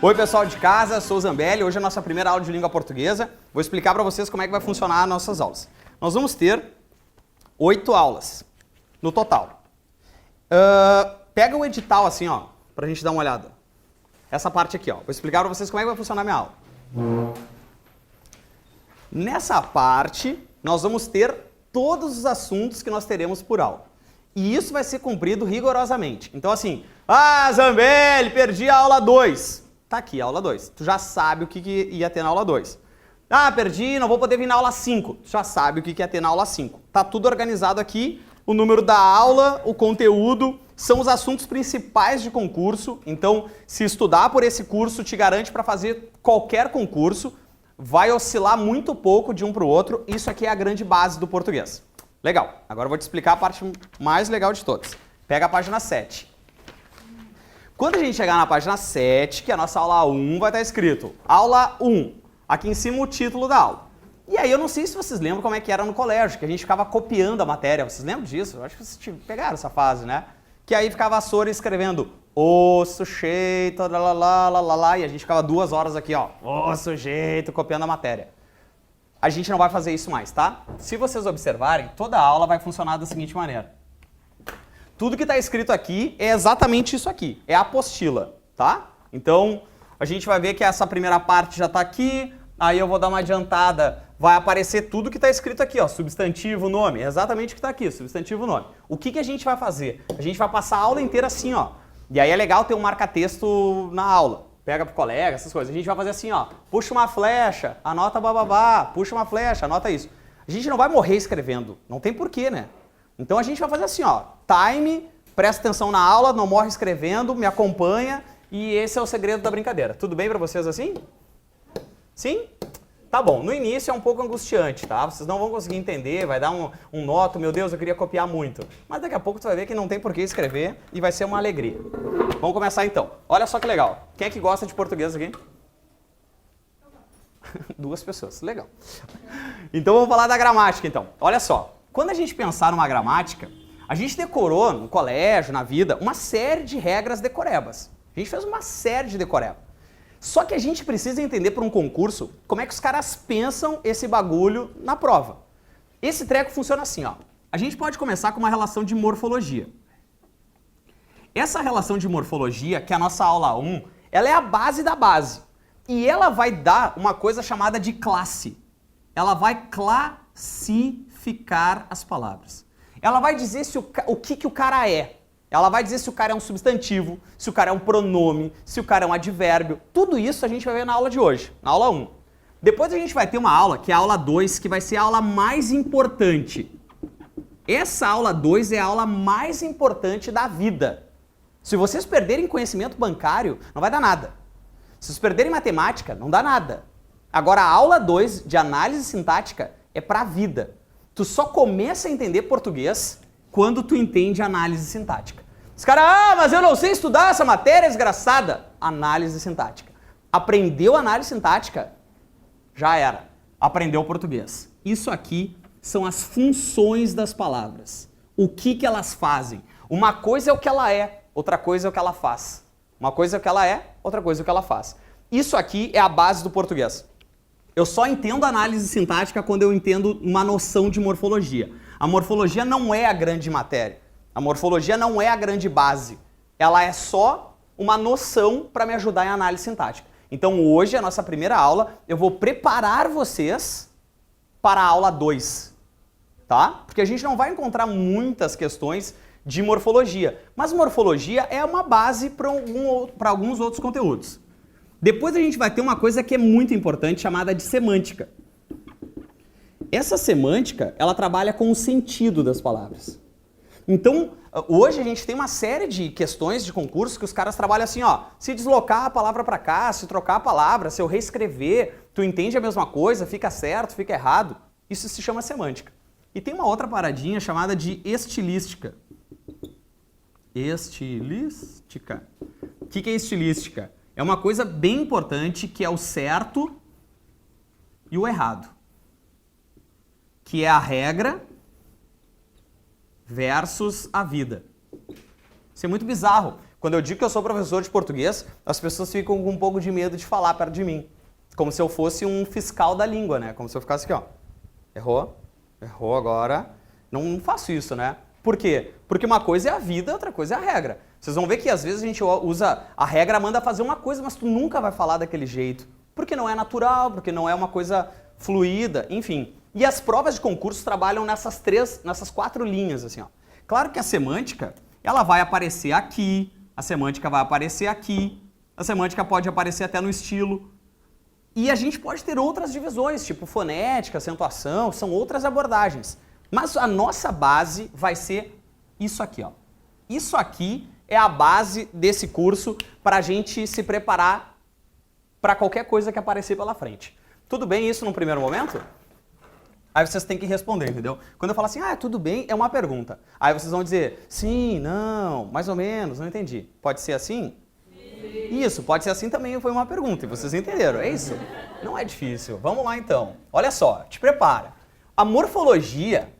Oi pessoal de casa, sou o Zambelli, hoje é a nossa primeira aula de língua portuguesa. Vou explicar para vocês como é que vai funcionar as nossas aulas. Nós vamos ter 8 aulas no total. Pega o edital assim, ó, pra gente dar uma olhada. Essa parte aqui, ó. Vou explicar para vocês como é que vai funcionar a minha aula. Nessa parte, nós vamos ter todos os assuntos que nós teremos por aula. E isso vai ser cumprido rigorosamente. Então assim, Zambelli, perdi a aula 2. Tá aqui, a aula 2. Tu já sabe o que ia ter na aula 2. Perdi, não vou poder vir na aula 5. Tu já sabe o que ia ter na aula 5. Tá tudo organizado aqui, o número da aula, o conteúdo, são os assuntos principais de concurso. Então, se estudar por esse curso, te garante para fazer qualquer concurso. Vai oscilar muito pouco de um para o outro. Isso aqui é a grande base do português. Legal. Agora eu vou te explicar a parte mais legal de todas. Pega a página 7. Quando a gente chegar na página 7, que é a nossa aula 1, vai estar escrito aula 1. Aqui em cima o título da aula. E aí eu não sei se vocês lembram como é que era no colégio, que a gente ficava copiando a matéria. Vocês lembram disso? Eu acho que vocês pegaram essa fase, né? Que aí ficava a Sora escrevendo o sujeito, e a gente ficava 2 horas aqui, ó, o sujeito, copiando a matéria. A gente não vai fazer isso mais, tá? Se vocês observarem, toda a aula vai funcionar da seguinte maneira. Tudo que está escrito aqui é exatamente isso aqui, é a apostila, tá? Então, a gente vai ver que essa primeira parte já está aqui, aí eu vou dar uma adiantada, vai aparecer tudo que está escrito aqui, ó, substantivo, nome, é exatamente o que está aqui, substantivo, nome. O que a gente vai fazer? A gente vai passar a aula inteira assim, ó, e aí é legal ter um marca-texto na aula, pega pro colega, essas coisas. A gente vai fazer assim, ó, puxa uma flecha, anota bababá, puxa uma flecha, anota isso. A gente não vai morrer escrevendo, não tem porquê, né? Então a gente vai fazer assim, ó, time, presta atenção na aula, não morre escrevendo, me acompanha e esse é o segredo da brincadeira. Tudo bem pra vocês assim? Sim? Tá bom, no início é um pouco angustiante, tá? Vocês não vão conseguir entender, vai dar um noto, meu Deus, eu queria copiar muito. Mas daqui a pouco tu vai ver que não tem por que escrever e vai ser uma alegria. Vamos começar então. Olha só que legal. Quem é que gosta de português aqui? 2 pessoas, legal. Então vamos falar da gramática então. Olha só. Quando a gente pensar numa gramática, a gente decorou no colégio, na vida, uma série de regras decorebas. A gente fez uma série de decorebas. Só que a gente precisa entender para um concurso como é que os caras pensam esse bagulho na prova. Esse treco funciona assim, ó. A gente pode começar com uma relação de morfologia. Essa relação de morfologia, que é a nossa aula 1, ela é a base da base. E ela vai dar uma coisa chamada de classe. Ela vai classificar as palavras. Ela vai dizer o que o cara é. Ela vai dizer se o cara é um substantivo, se o cara é um pronome, se o cara é um advérbio. Tudo isso a gente vai ver na aula de hoje, na aula 1. Depois a gente vai ter uma aula, que é a aula 2, que vai ser a aula mais importante. Essa aula 2 é a aula mais importante da vida. Se vocês perderem conhecimento bancário, não vai dar nada. Se vocês perderem matemática, não dá nada. Agora a aula 2 de análise sintática é pra vida. Tu só começa a entender português quando tu entende análise sintática. Os caras, mas eu não sei estudar essa matéria desgraçada. Análise sintática. Aprendeu análise sintática? Já era. Aprendeu português. Isso aqui são as funções das palavras. O que elas fazem. Uma coisa é o que ela é, outra coisa é o que ela faz. Uma coisa é o que ela é, outra coisa é o que ela faz. Isso aqui é a base do português. Eu só entendo análise sintática quando eu entendo uma noção de morfologia. A morfologia não é a grande matéria. A morfologia não é a grande base. Ela é só uma noção para me ajudar em análise sintática. Então hoje, a nossa primeira aula, eu vou preparar vocês para a aula 2. Tá? Porque a gente não vai encontrar muitas questões de morfologia. Mas morfologia é uma base para alguns outros conteúdos. Depois a gente vai ter uma coisa que é muito importante, chamada de semântica. Essa semântica, ela trabalha com o sentido das palavras. Então, hoje a gente tem uma série de questões de concurso que os caras trabalham assim, ó, se deslocar a palavra para cá, se trocar a palavra, se eu reescrever, tu entende a mesma coisa, fica certo, fica errado. Isso se chama semântica. E tem uma outra paradinha chamada de estilística. Estilística. O que é estilística? É uma coisa bem importante que é o certo e o errado. Que é a regra versus a vida. Isso é muito bizarro. Quando eu digo que eu sou professor de português, as pessoas ficam com um pouco de medo de falar perto de mim. Como se eu fosse um fiscal da língua, né? Como se eu ficasse aqui, ó. Errou agora. Não faço isso, né? Por quê? Porque uma coisa é a vida, outra coisa é a regra. Vocês vão ver que às vezes a gente usa a regra, manda fazer uma coisa, mas tu nunca vai falar daquele jeito. Porque não é natural, porque não é uma coisa fluida, enfim. E as provas de concurso trabalham nessas 4 linhas, assim, ó. Claro que a semântica, ela vai aparecer aqui, a semântica vai aparecer aqui, a semântica pode aparecer até no estilo. E a gente pode ter outras divisões, tipo fonética, acentuação, são outras abordagens. Mas a nossa base vai ser isso aqui, ó. Isso aqui é a base desse curso para a gente se preparar para qualquer coisa que aparecer pela frente. Tudo bem isso num primeiro momento? Aí vocês têm que responder, entendeu? Quando eu falo assim, tudo bem, é uma pergunta. Aí vocês vão dizer, sim, não, mais ou menos, não entendi. Pode ser assim? Sim. Isso, pode ser assim também, foi uma pergunta, e vocês entenderam, é isso? Não é difícil. Vamos lá então. Olha só, te prepara. A morfologia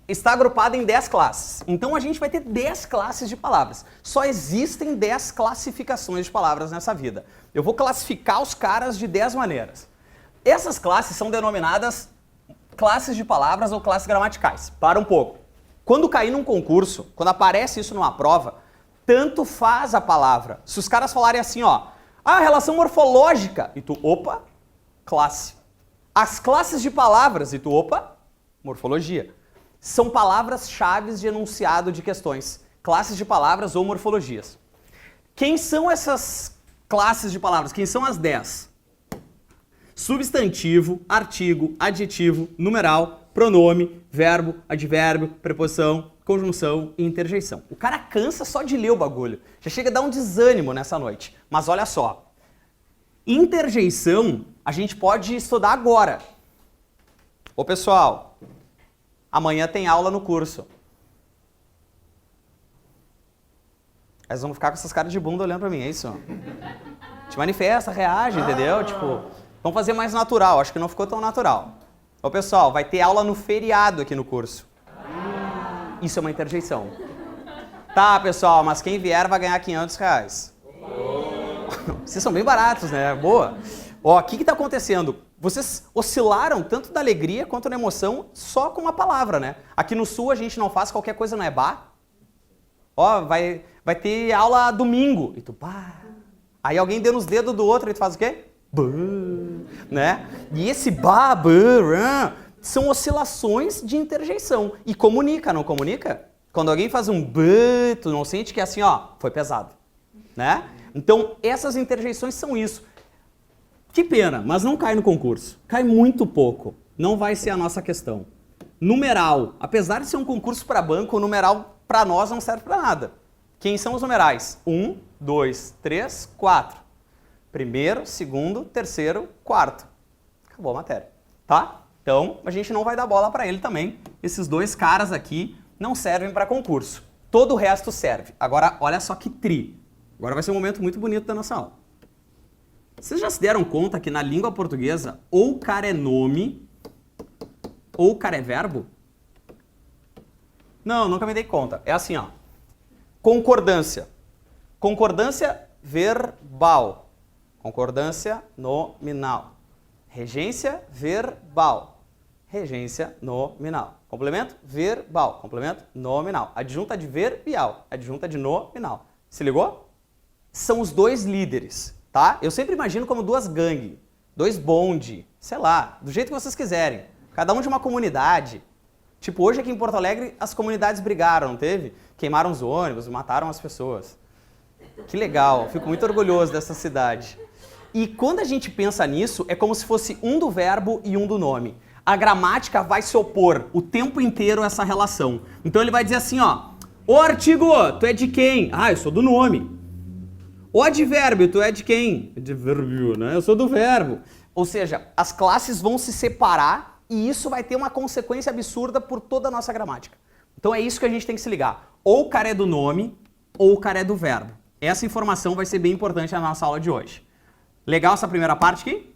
está agrupada em 10 classes. Então a gente vai ter 10 classes de palavras. Só existem 10 classificações de palavras nessa vida. Eu vou classificar os caras de 10 maneiras. Essas classes são denominadas classes de palavras ou classes gramaticais. Para um pouco. Quando cair num concurso, quando aparece isso numa prova, tanto faz a palavra. Se os caras falarem assim, ó, relação morfológica, e tu, opa, classe. As classes de palavras, e tu, opa, morfologia. São palavras-chave de enunciado de questões. Classes de palavras ou morfologias. Quem são essas classes de palavras? Quem são as 10? Substantivo, artigo, adjetivo, numeral, pronome, verbo, advérbio, preposição, conjunção e interjeição. O cara cansa só de ler o bagulho. Já chega a dar um desânimo nessa noite. Mas olha só. Interjeição a gente pode estudar agora. Ô pessoal, amanhã tem aula no curso. Eles vão ficar com essas caras de bunda olhando pra mim, é isso? Te manifesta, reage, entendeu? Tipo, vamos fazer mais natural, acho que não ficou tão natural. Ô pessoal, vai ter aula no feriado aqui no curso. Isso é uma interjeição. Tá, pessoal, mas quem vier vai ganhar R$500. Vocês são bem baratos, né? Boa. Ó, o que tá acontecendo? Vocês oscilaram tanto da alegria quanto da emoção só com uma palavra, né? Aqui no Sul a gente não faz qualquer coisa, não é bah? Ó, vai ter aula domingo. E tu, bah. Aí alguém deu nos dedos do outro e tu faz o quê? Bah. Né? E esse bah, bah, são oscilações de interjeição. E comunica, não comunica? Quando alguém faz um bah, tu não sente que é assim, ó, foi pesado. Né? Então, essas interjeições são isso. Que pena, mas não cai no concurso. Cai muito pouco. Não vai ser a nossa questão. Numeral. Apesar de ser um concurso para banco, o numeral para nós não serve para nada. Quem são os numerais? 1, 2, 3, 4. Primeiro, segundo, terceiro, quarto. Acabou a matéria. Tá? Então, a gente não vai dar bola para ele também. Esses dois caras aqui não servem para concurso. Todo o resto serve. Agora, olha só que tri. Agora vai ser um momento muito bonito da nossa aula. Vocês já se deram conta que na língua portuguesa, ou o cara é nome, ou o cara é verbo? Não, nunca me dei conta. É assim, ó. Concordância. Concordância verbal. Concordância nominal. Regência verbal. Regência nominal. Complemento verbal. Complemento nominal. Adjunta adverbial. Adjunta de nominal. Se ligou? São os dois líderes. Tá? Eu sempre imagino como duas gangues, dois bonde, sei lá, do jeito que vocês quiserem. Cada um de uma comunidade. Tipo, hoje aqui em Porto Alegre as comunidades brigaram, não teve? Queimaram os ônibus, mataram as pessoas. Que legal, fico muito orgulhoso dessa cidade. E quando a gente pensa nisso, é como se fosse um do verbo e um do nome. A gramática vai se opor o tempo inteiro a essa relação. Então ele vai dizer assim, ó, ô artigo, tu é de quem? Ah, eu sou do nome. O advérbio, tu é de quem? Advérbio, né? Eu sou do verbo. Ou seja, as classes vão se separar e isso vai ter uma consequência absurda por toda a nossa gramática. Então é isso que a gente tem que se ligar. Ou o cara é do nome, ou o cara é do verbo. Essa informação vai ser bem importante na nossa aula de hoje. Legal essa primeira parte aqui?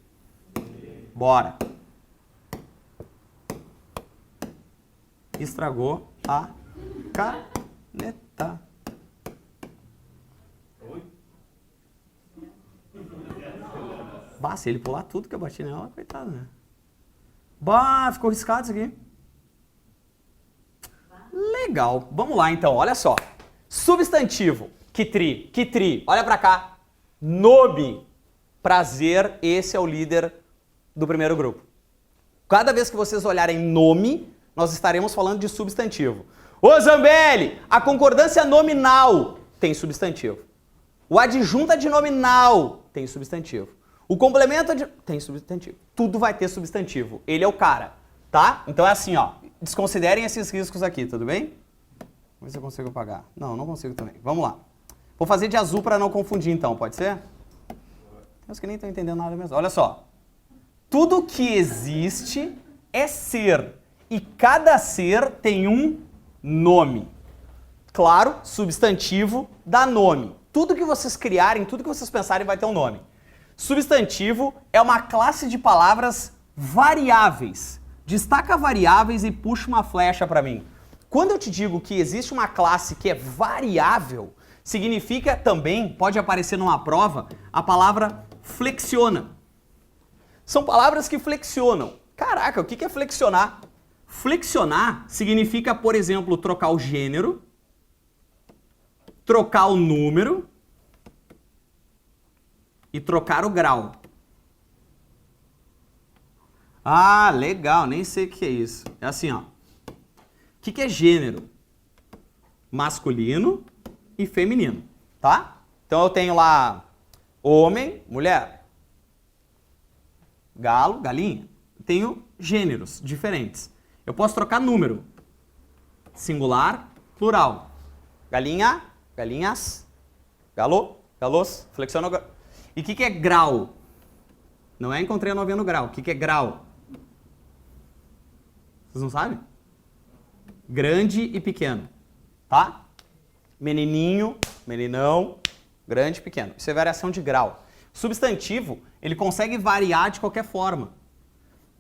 Bora. Estragou a caneta. Bah, se ele pular tudo que eu bati nela, coitado, né? Bah, ficou riscado isso aqui. Legal. Vamos lá, então. Olha só. Substantivo. Que tri. Olha pra cá. Nome. Prazer. Esse é o líder do primeiro grupo. Cada vez que vocês olharem nome, nós estaremos falando de substantivo. Ô Zambelli, a concordância nominal tem substantivo. O adjunto adnominal tem substantivo. O complemento tem substantivo. Tudo vai ter substantivo. Ele é o cara, tá? Então é assim, ó. Desconsiderem esses riscos aqui, tudo bem? Vamos ver se eu consigo apagar. Não, não consigo também. Vamos lá. Vou fazer de azul para não confundir, então. Pode ser? Tem uns que nem estão entendendo nada mesmo. Olha só. Tudo que existe é ser. E cada ser tem um nome. Claro, substantivo dá nome. Tudo que vocês criarem, tudo que vocês pensarem vai ter um nome. Substantivo é uma classe de palavras variáveis. Destaca variáveis e puxa uma flecha para mim. Quando eu te digo que existe uma classe que é variável, significa também, pode aparecer numa prova, a palavra flexiona. São palavras que flexionam. Caraca, o que é flexionar? Flexionar significa, por exemplo, trocar o gênero, trocar o número e trocar o grau. Ah, legal, nem sei o que é isso. É assim, ó. O que é gênero? Masculino e feminino, tá? Então eu tenho lá homem, mulher, galo, galinha. Tenho gêneros diferentes. Eu posso trocar número. Singular, plural. Galinha, galinhas, galo, galos, flexiona. E o que é grau? Não é encontrei a novinha no grau. O que é grau? Vocês não sabem? Grande e pequeno, tá? Menininho, meninão, grande e pequeno. Isso é variação de grau. Substantivo, ele consegue variar de qualquer forma.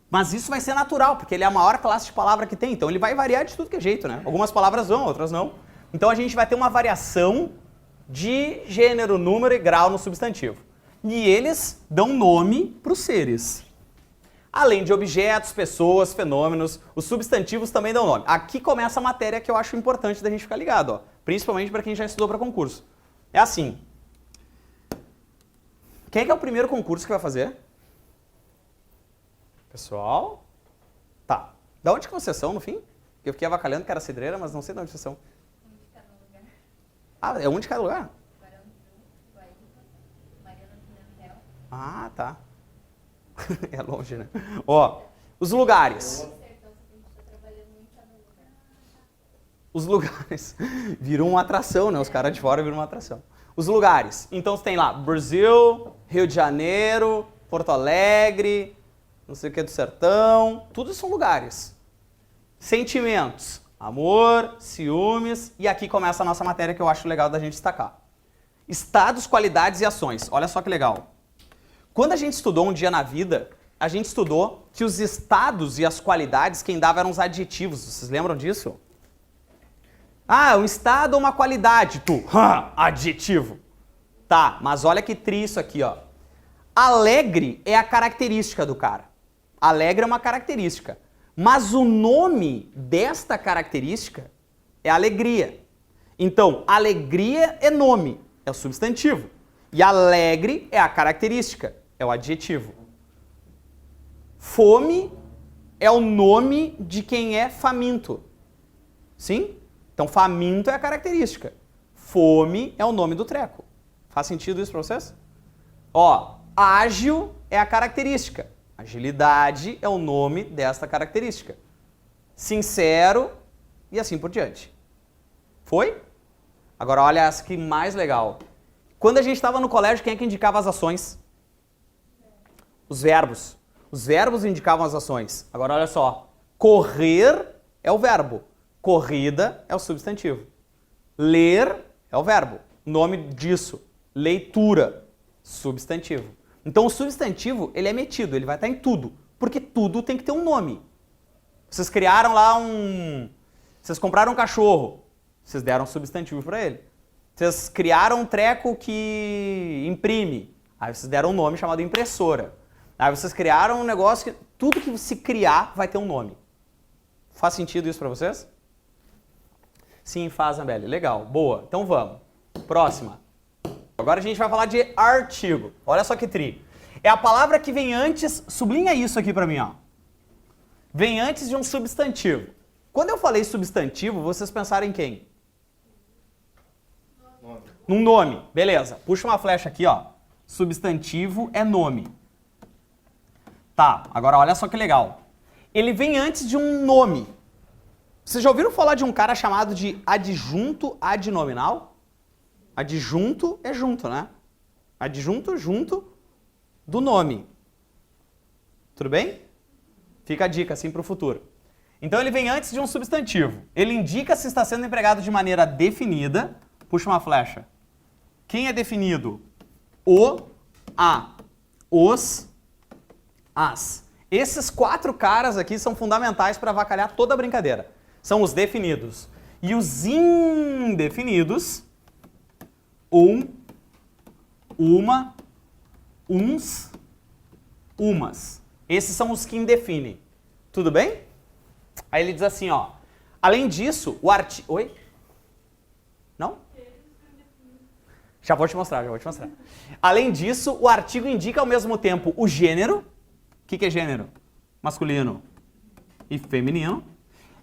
Mas isso vai ser natural, porque ele é a maior classe de palavra que tem. Então ele vai variar de tudo que é jeito, né? Algumas palavras vão, outras não. Então a gente vai ter uma variação de gênero, número e grau no substantivo. E eles dão nome para os seres. Além de objetos, pessoas, fenômenos, os substantivos também dão nome. Aqui começa a matéria que eu acho importante da gente ficar ligado, ó. Principalmente para quem já estudou para concurso. É assim. Quem é que é o primeiro concurso que vai fazer? Pessoal? Tá. Da onde que vocês são, no fim? Eu fiquei avacalhando que era cidreira, mas não sei de onde vocês são. Um de cada lugar. Ah, é um de cada lugar? Ah, tá. É longe, né? Ó, os lugares. Os lugares. Viram uma atração, né? Os caras de fora viram uma atração. Os lugares. Então você tem lá Brasil, Rio de Janeiro, Porto Alegre, não sei o que do sertão. Tudo são lugares. Sentimentos. Amor, ciúmes. E aqui começa a nossa matéria que eu acho legal da gente destacar. Estados, qualidades e ações. Olha só que legal. Quando a gente estudou Um Dia na Vida, a gente estudou que os estados e as qualidades, quem dava eram os adjetivos. Vocês lembram disso? Ah, um estado ou uma qualidade. Tu, adjetivo. Tá, mas olha que tri isso aqui, ó. Alegre é a característica do cara. Alegre é uma característica. Mas o nome desta característica é alegria. Então, alegria é nome, é o substantivo. E alegre é a característica, é o adjetivo. Fome é o nome de quem é faminto. Sim? Então, faminto é a característica. Fome é o nome do treco. Faz sentido isso para vocês? Ó, ágil é a característica. Agilidade é o nome desta característica. Sincero e assim por diante. Foi? Agora olha essa que mais legal. Quando a gente estava no colégio, quem é que indicava as ações? Os verbos. Os verbos indicavam as ações. Agora olha só. Correr é o verbo. Corrida é o substantivo. Ler é o verbo. Nome disso. Leitura. Substantivo. Então o substantivo, ele é metido, ele vai estar em tudo. Porque tudo tem que ter um nome. Vocês criaram lá Vocês compraram um cachorro, vocês deram um substantivo para ele. Vocês criaram um treco que imprime, aí vocês deram um nome chamado impressora. Aí vocês criaram um negócio que tudo que se criar vai ter um nome. Faz sentido isso para vocês? Sim, faz, Ambele. Legal, boa. Então vamos. Próxima. Agora a gente vai falar de artigo. Olha só que tri. É a palavra que vem antes, sublinha isso aqui para mim, ó. Vem antes de um substantivo. Quando eu falei substantivo, vocês pensaram em quem? Nome. Num nome. Beleza. Puxa uma flecha aqui, ó. Substantivo é nome. Tá, agora olha só que legal. Ele vem antes de um nome. Vocês já ouviram falar de um cara chamado de adjunto adnominal? Adjunto é junto, né? Adjunto, junto do nome. Tudo bem? Fica a dica assim para o futuro. Então ele vem antes de um substantivo. Ele indica se está sendo empregado de maneira definida. Puxa uma flecha. Quem é definido? O, a, os, as. Esses 4 caras aqui são fundamentais para avacalhar toda a brincadeira. São os definidos. E os indefinidos, um, uma, uns, umas. Esses são os que indefinem. Tudo bem? Aí ele diz assim, ó. Além disso, o artigo... Oi? Não? Já vou te mostrar. Além disso, o artigo indica ao mesmo tempo o gênero. O que é gênero? Masculino e feminino.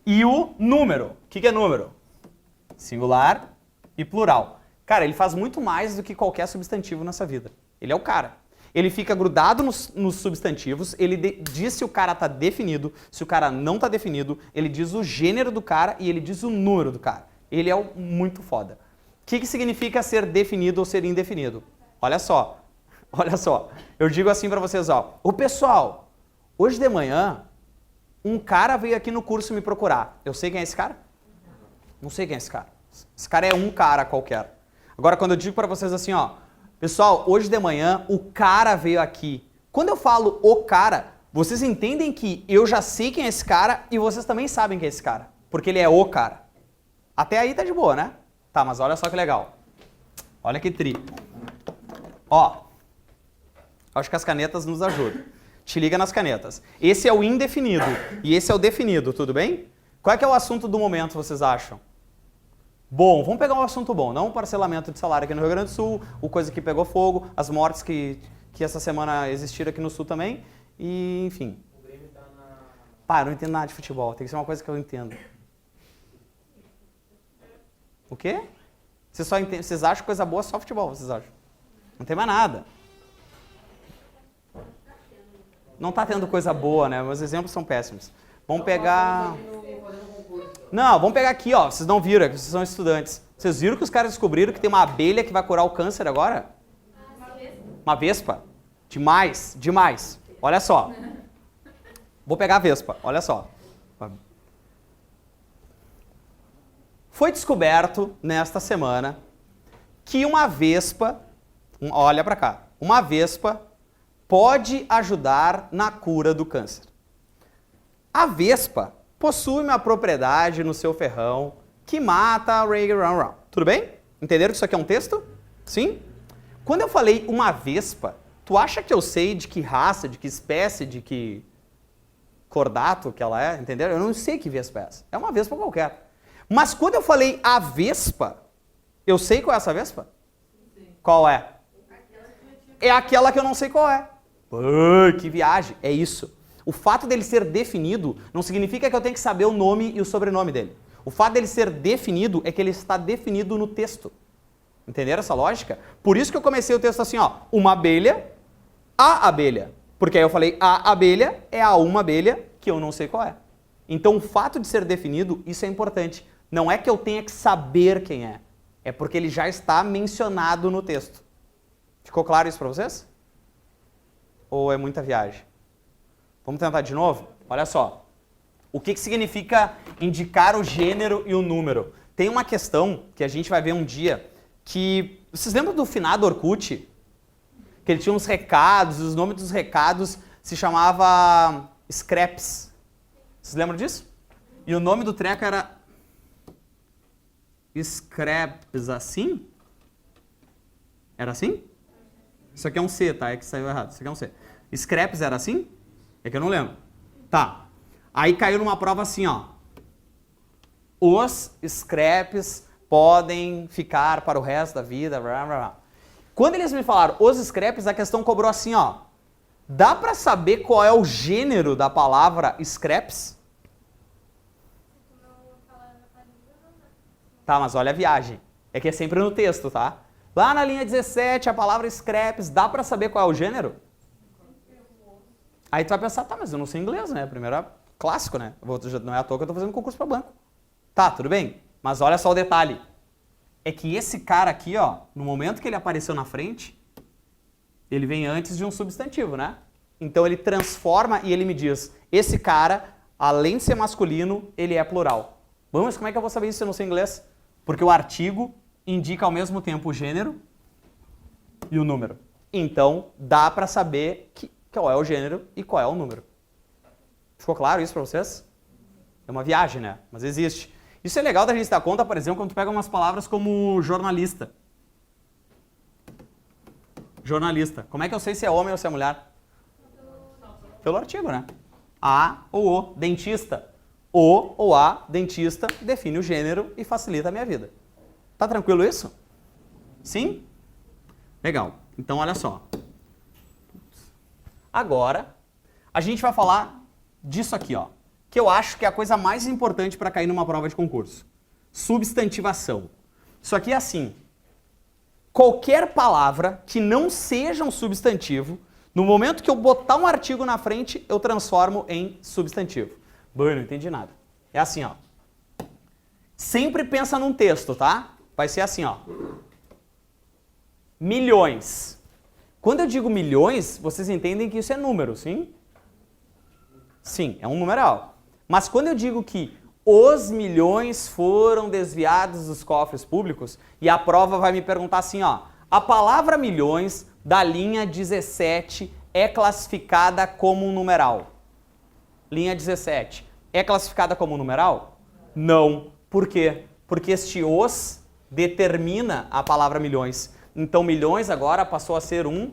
E o número. O que é número? Singular e plural. Cara, ele faz muito mais do que qualquer substantivo nessa vida. Ele é o cara. Ele fica grudado nos substantivos, ele diz se o cara está definido, se o cara não está definido, ele diz o gênero do cara e ele diz o número do cara. Ele é muito foda. O que significa ser definido ou ser indefinido? Olha só. Eu digo assim para vocês, ó. Ô pessoal, hoje de manhã, um cara veio aqui no curso me procurar. Eu sei quem é esse cara? Não sei quem é esse cara. Esse cara é um cara qualquer. Agora, quando eu digo para vocês assim, ó. Pessoal, hoje de manhã o cara veio aqui. Quando eu falo o cara, vocês entendem que eu já sei quem é esse cara e vocês também sabem quem é esse cara. Porque ele é o cara. Até aí tá de boa, né? Tá, mas olha só que legal. Olha que tri. Ó, acho que as canetas nos ajudam. Te liga nas canetas. Esse é o indefinido e esse é o definido, tudo bem? Qual é que é o assunto do momento, vocês acham? Bom, vamos pegar um assunto bom, não o parcelamento de salário aqui no Rio Grande do Sul, o coisa que pegou fogo, as mortes que essa semana existiram aqui no Sul também, e enfim. O Grêmio tá na... Pá, eu não entendo nada de futebol, tem que ser uma coisa que eu entendo. O quê? Vocês acham coisa boa só futebol, vocês acham? Não tem mais nada. Não tá tendo coisa boa, né? Meus exemplos são péssimos. Vamos pegar... Não, vamos pegar aqui, ó. Vocês não viram, é que vocês são estudantes. Vocês viram que os caras descobriram que tem uma abelha que vai curar o câncer agora? Uma vespa? Demais, demais. Olha só. Vou pegar a vespa, olha só. Foi descoberto nesta semana que uma vespa, olha pra cá, uma vespa pode ajudar na cura do câncer. A vespa possui uma propriedade no seu ferrão que mata a Raygun. Tudo bem? Entenderam que isso aqui é um texto? Sim? Quando eu falei uma vespa, tu acha que eu sei de que raça, de que espécie, de que cordato que ela é? Entenderam? Eu não sei que vespa é essa. É uma vespa qualquer. Mas quando eu falei a vespa, eu sei qual é essa vespa? Sim. Qual é? É aquela que eu não sei qual é. Que viagem. É isso. O fato dele ser definido não significa que eu tenho que saber o nome e o sobrenome dele. O fato dele ser definido é que ele está definido no texto. Entenderam essa lógica? Por isso que eu comecei o texto assim, ó. Uma abelha, a abelha. Porque aí eu falei a abelha é a uma abelha que eu não sei qual é. Então o fato de ser definido, isso é importante. Não é que eu tenha que saber quem é. É porque ele já está mencionado no texto. Ficou claro isso para vocês? Ou é muita viagem? Vamos tentar de novo? Olha só. O que significa indicar o gênero e o número? Tem uma questão que a gente vai ver um dia que... Vocês lembram do finado Orkut? Que ele tinha uns recados, os nomes dos recados se chamava Scraps. Vocês lembram disso? E o nome do treco era... scraps assim? Era assim? Isso aqui é um C, tá? É que saiu errado. Isso aqui é um C. Scraps era assim? É que eu não lembro. Tá. Aí caiu numa prova assim, ó. Os scraps podem ficar para o resto da vida. Blá, blá, blá. Quando eles me falaram os scraps, a questão cobrou assim, ó. Dá pra saber qual é o gênero da palavra scraps? Tá, mas olha a viagem. É que é sempre no texto, tá? Lá na linha 17, a palavra scraps, dá pra saber qual é o gênero? Aí tu vai pensar, tá, mas eu não sei inglês, né? Primeiro é clássico, né? Não é à toa que eu tô fazendo concurso para banco. Tá, tudo bem. Mas olha só o detalhe. É que esse cara aqui, ó, no momento que ele apareceu na frente, ele vem antes de um substantivo, né? Então ele transforma e ele me diz, esse cara, além de ser masculino, ele é plural. Bom, mas como é que eu vou saber isso se eu não sei inglês? Porque o artigo indica ao mesmo tempo o gênero e o número. Então, dá pra saber qual é o gênero e qual é o número. Ficou claro isso pra vocês? É uma viagem, né? Mas existe. Isso é legal da gente se dar conta, por exemplo, quando tu pega umas palavras como jornalista. Jornalista. Como é que eu sei se é homem ou se é mulher? Pelo artigo, né? A ou o. Dentista. O ou a dentista define o gênero e facilita a minha vida. Tá tranquilo isso? Sim? Legal. Então, olha só. Agora, a gente vai falar disso aqui, ó. Que eu acho que é a coisa mais importante para cair numa prova de concurso. Substantivação. Isso aqui é assim. Qualquer palavra que não seja um substantivo, no momento que eu botar um artigo na frente, eu transformo em substantivo. Bom, eu não entendi nada. É assim, ó. Sempre pensa num texto, tá? Vai ser assim, ó. Milhões. Quando eu digo milhões, vocês entendem que isso é número, sim? Sim, é um numeral. Mas quando eu digo que os milhões foram desviados dos cofres públicos, e a prova vai me perguntar assim, ó, a palavra milhões da linha 17 é classificada como um numeral. Linha 17. É classificada como um numeral? Não. Por quê? Porque este os determina a palavra milhões. Então, milhões agora passou a ser um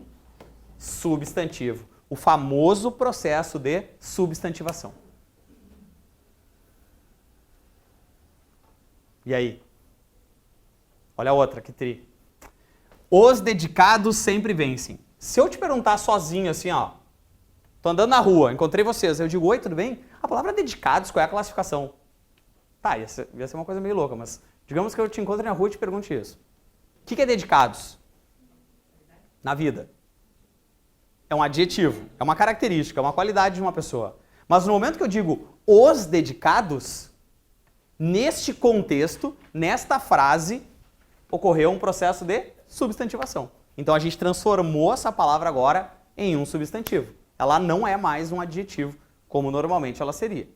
substantivo. O famoso processo de substantivação. E aí? Olha a outra, que tri. Os dedicados sempre vencem. Se eu te perguntar sozinho assim, ó, tô andando na rua, encontrei vocês, eu digo, oi, tudo bem? A palavra dedicados, qual é a classificação? Tá, ia ser uma coisa meio louca, mas digamos que eu te encontre na rua e te pergunte isso. O que é dedicados? Na vida. É um adjetivo, é uma característica, é uma qualidade de uma pessoa. Mas no momento que eu digo os dedicados, neste contexto, nesta frase, ocorreu um processo de substantivação. Então a gente transformou essa palavra agora em um substantivo. Ela não é mais um adjetivo, como normalmente ela seria.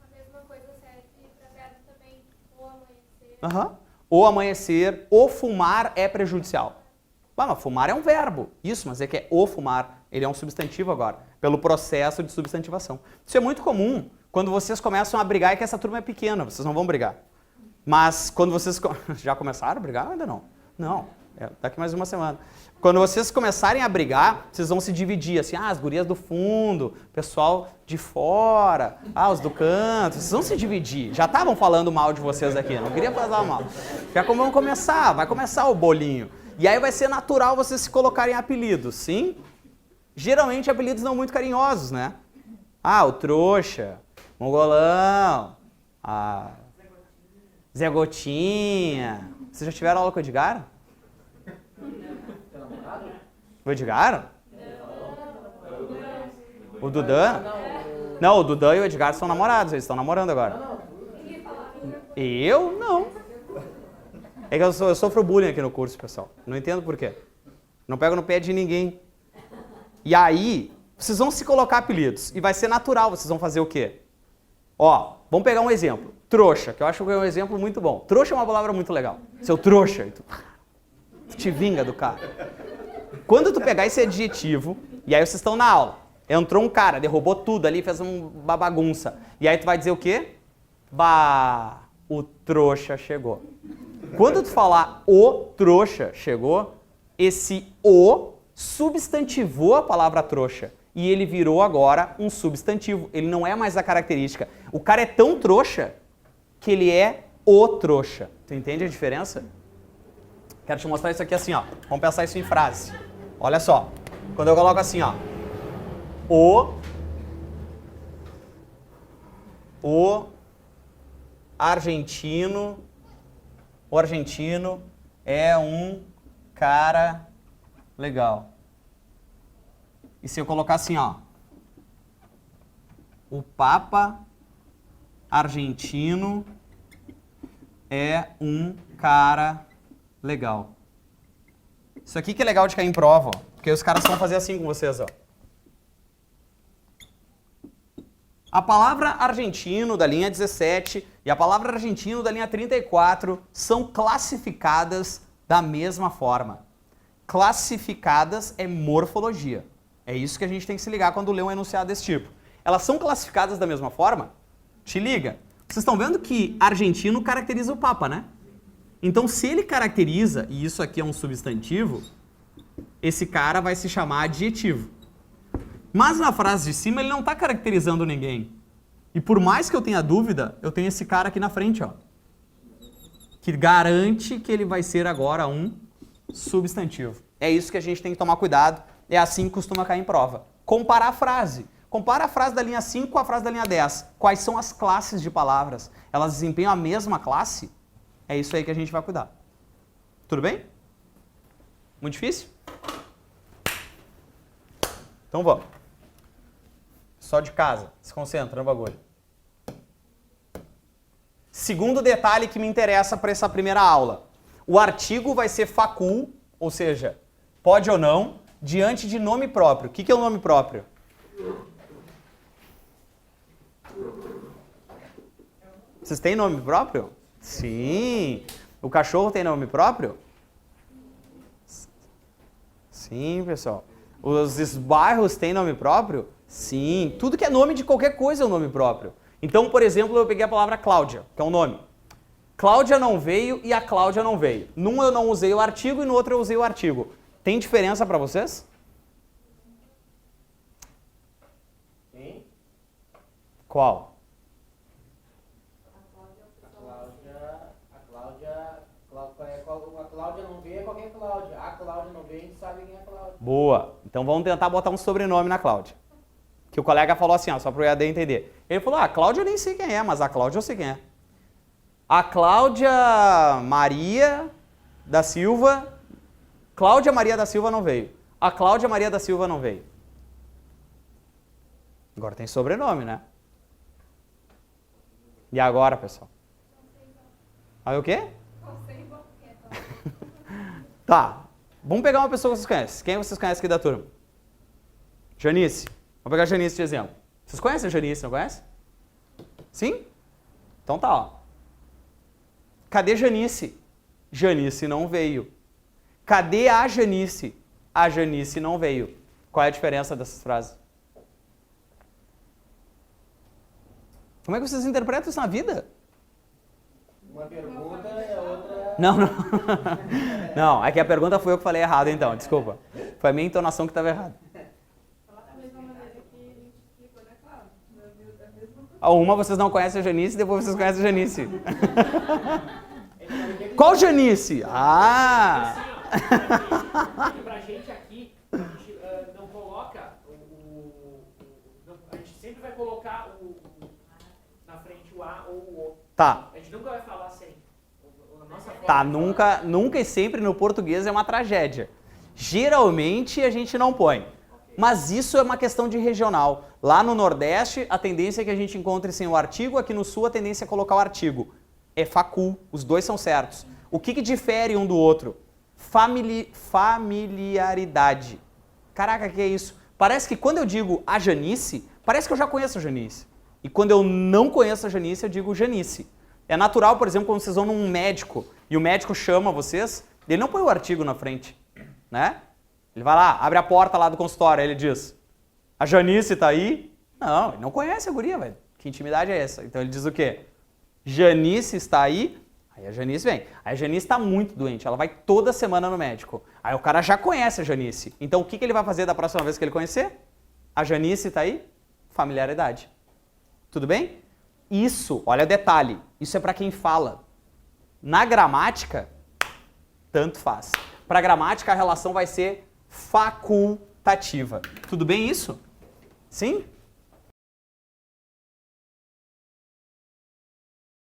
A mesma coisa serve para verbo também, o amanhecer. O amanhecer, o fumar é prejudicial. Mas fumar é um verbo. Isso, mas é que é o fumar. Ele é um substantivo agora, pelo processo de substantivação. Isso é muito comum quando vocês começam a brigar e que essa turma é pequena, vocês não vão brigar. Mas quando vocês... Já começaram a brigar ou ainda não? Não, daqui mais uma semana. Quando vocês começarem a brigar, vocês vão se dividir, assim, as gurias do fundo, o pessoal de fora, os do canto, vocês vão se dividir. Já estavam falando mal de vocês aqui, não queria falar mal. Já como vão começar, vai começar o bolinho. E aí vai ser natural vocês se colocarem apelidos, sim? Geralmente apelidos não muito carinhosos, né? O trouxa, mongolão, Zé Gotinha. Vocês já tiveram aula com o Edgar? O Edgar? O Dudan? Não, o Dudan e o Edgar são namorados, eles estão namorando agora. Eu? Não. É que eu sofro bullying aqui no curso, pessoal. Não entendo por quê. Não pego no pé de ninguém. E aí, vocês vão se colocar apelidos. E vai ser natural, vocês vão fazer o quê? Vamos pegar um exemplo. Trouxa, que eu acho que é um exemplo muito bom. Trouxa é uma palavra muito legal. Seu trouxa. Tu te vinga do cara. Quando tu pegar esse adjetivo, e aí vocês estão na aula, entrou um cara, derrubou tudo ali, fez uma bagunça. E aí tu vai dizer o quê? O trouxa chegou. Quando tu falar o trouxa chegou, esse o substantivou a palavra trouxa. E ele virou agora um substantivo. Ele não é mais a característica. O cara é tão trouxa que ele é o trouxa. Tu entende a diferença? Quero te mostrar isso aqui assim, ó. Vamos pensar isso em frase. Olha só. Quando eu coloco assim, ó. O argentino é um cara legal. E se eu colocar assim, ó. O Papa argentino é um cara legal. Isso aqui que é legal de cair em prova, ó. Porque os caras vão fazer assim com vocês, ó. A palavra argentino da linha 17 e a palavra argentino da linha 34 são classificadas da mesma forma. Classificadas é morfologia. É isso que a gente tem que se ligar quando lê um enunciado desse tipo. Elas são classificadas da mesma forma? Te liga. Vocês estão vendo que argentino caracteriza o Papa, né? Então, se ele caracteriza, e isso aqui é um substantivo, esse cara vai se chamar adjetivo. Mas na frase de cima ele não está caracterizando ninguém. E por mais que eu tenha dúvida, eu tenho esse cara aqui na frente, ó, que garante que ele vai ser agora um substantivo. É isso que a gente tem que tomar cuidado. É assim que costuma cair em prova. Comparar a frase. Compara a frase da linha 5 com a frase da linha 10. Quais são as classes de palavras? Elas desempenham a mesma classe? É isso aí que a gente vai cuidar. Tudo bem? Muito difícil? Então vamos. Só de casa. Se concentra no bagulho. Segundo detalhe que me interessa para essa primeira aula. O artigo vai ser facul, ou seja, pode ou não, diante de nome próprio. O que é o nome próprio? Vocês têm nome próprio? Sim. O cachorro tem nome próprio? Sim, pessoal. Os bairros têm nome próprio? Sim. Tudo que é nome de qualquer coisa é um nome próprio. Então, por exemplo, eu peguei a palavra Cláudia, que é um nome. Cláudia não veio e a Cláudia não veio. Num eu não usei o artigo e no outro eu usei o artigo. Tem diferença para vocês? Sim. Qual? A Cláudia não vê é qualquer Cláudia. A Cláudia não vê, a gente sabe quem é a Cláudia. Boa. Então vamos tentar botar um sobrenome na Cláudia. Que o colega falou assim, ó, só para o EAD entender. Ele falou, a Cláudia eu nem sei quem é, mas a Cláudia eu sei quem é. A Cláudia Maria da Silva... Cláudia Maria da Silva não veio. A Cláudia Maria da Silva não veio. Agora tem sobrenome, né? E agora, pessoal? Aí o quê? Tá. Vamos pegar uma pessoa que vocês conhecem. Quem vocês conhecem aqui da turma? Janice. Vamos pegar a Janice de exemplo. Vocês conhecem a Janice, não conhecem? Sim? Então tá, ó. Cadê Janice? Janice não veio. Cadê a Janice? A Janice não veio. Qual é a diferença dessas frases? Como é que vocês interpretam isso na vida? Uma pergunta e a outra... Não. Não, é que a pergunta foi eu que falei errado, então. Desculpa. Foi a minha entonação que estava errada. Da mesma maneira que a gente explicou na Cláudia. Da mesma coisa. Uma vocês não conhecem a Janice, depois vocês conhecem a Janice. Qual Janice? Ah! Pra gente aqui, a gente não coloca a gente sempre vai colocar na frente o A ou o O. Tá. A gente nunca vai falar sem. Tá, nunca e sempre no português é uma tragédia. Geralmente a gente não põe. Mas isso é uma questão de regional. Lá no Nordeste, a tendência é que a gente encontre sem o artigo, aqui no Sul a tendência é colocar o artigo. É facul, os dois são certos. O que difere um do outro? Familiaridade. Caraca, que é isso? Parece que quando eu digo a Janice, parece que eu já conheço a Janice. E quando eu não conheço a Janice, eu digo Janice. É natural, por exemplo, quando vocês vão num médico e o médico chama vocês, ele não põe o artigo na frente, né? Ele vai lá, abre a porta lá do consultório, aí ele diz, a Janice tá aí? Não, ele não conhece a guria, velho. Que intimidade é essa? Então ele diz o quê? Janice está aí? Aí a Janice vem. Aí a Janice está muito doente, ela vai toda semana no médico. Aí o cara já conhece a Janice. Então o que ele vai fazer da próxima vez que ele conhecer? A Janice está aí? Familiaridade. Tudo bem? Isso, olha o detalhe, isso é para quem fala. Na gramática, tanto faz. Para gramática a relação vai ser facultativa. Tudo bem isso? Sim?